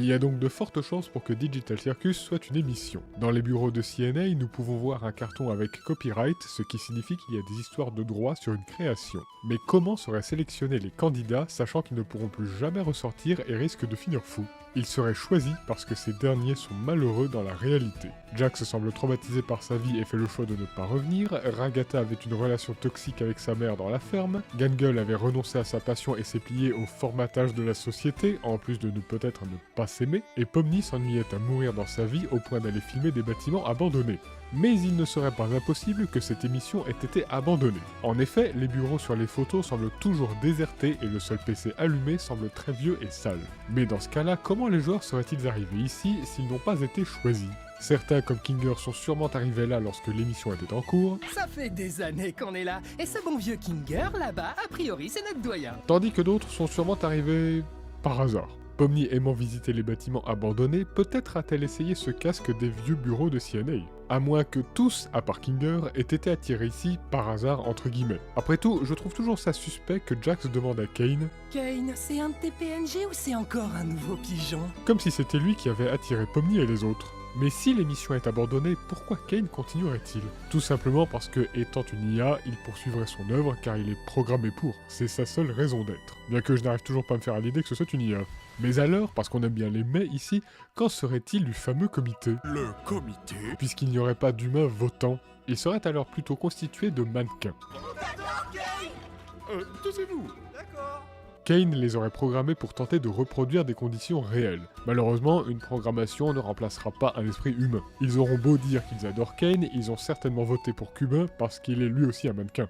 Il y a donc de fortes chances pour que Digital Circus soit une émission. Dans les bureaux de CNA, nous pouvons voir un carton avec copyright, ce qui signifie qu'il y a des histoires de droit sur une création. Mais comment seraient sélectionnés les candidats, sachant qu'ils ne pourront plus jamais ressortir et risquent de finir fous? Ils seraient choisis parce que ces derniers sont malheureux dans la réalité. Jax semble traumatisé par sa vie et fait le choix de ne pas revenir, Ragata avait une relation toxique avec sa mère dans la ferme, Gangull avait renoncé à sa passion et s'est plié au formatage de la société, en plus de ne peut-être ne pas s'aimer, et Pomni s'ennuyait à mourir dans sa vie au point d'aller filmer des bâtiments abandonnés. Mais il ne serait pas impossible que cette émission ait été abandonnée. En effet, les bureaux sur les photos semblent toujours désertés et le seul PC allumé semble très vieux et sale. Mais dans ce cas-là, comment les joueurs seraient-ils arrivés ici s'ils n'ont pas été choisis? Certains comme Kinger sont sûrement arrivés là lorsque l'émission était en cours, Ça fait des années qu'on est là, et ce bon vieux Kinger, là-bas, a priori, c'est notre doyen. tandis que d'autres sont sûrement arrivés par hasard. Pomni aimant visiter les bâtiments abandonnés, peut-être a-t-elle essayé ce casque des vieux bureaux de CNA. À moins que tous, à part Kinger, aient été attirés ici par hasard entre guillemets. Après tout, je trouve toujours ça suspect que Jax demande à Kane, Kane, c'est un de tes PNG ou c'est encore un nouveau pigeon? comme si c'était lui qui avait attiré Pomni et les autres. Mais si l'émission est abandonnée, pourquoi Kane continuerait-il? Tout simplement parce que, étant une IA, il poursuivrait son œuvre car il est programmé pour. C'est sa seule raison d'être. Bien que je n'arrive toujours pas à me faire à l'idée que ce soit une IA. Mais alors, parce qu'on aime bien les mais ici, qu'en serait-il du fameux comité? Le comité? Puisqu'il n'y aurait pas d'humains votants, il serait alors plutôt constitué de mannequins. Taisez-vous! Kane les aurait programmés pour tenter de reproduire des conditions réelles. Malheureusement, une programmation ne remplacera pas un esprit humain. Ils auront beau dire qu'ils adorent Kane, ils ont certainement voté pour Cubain parce qu'il est lui aussi un mannequin.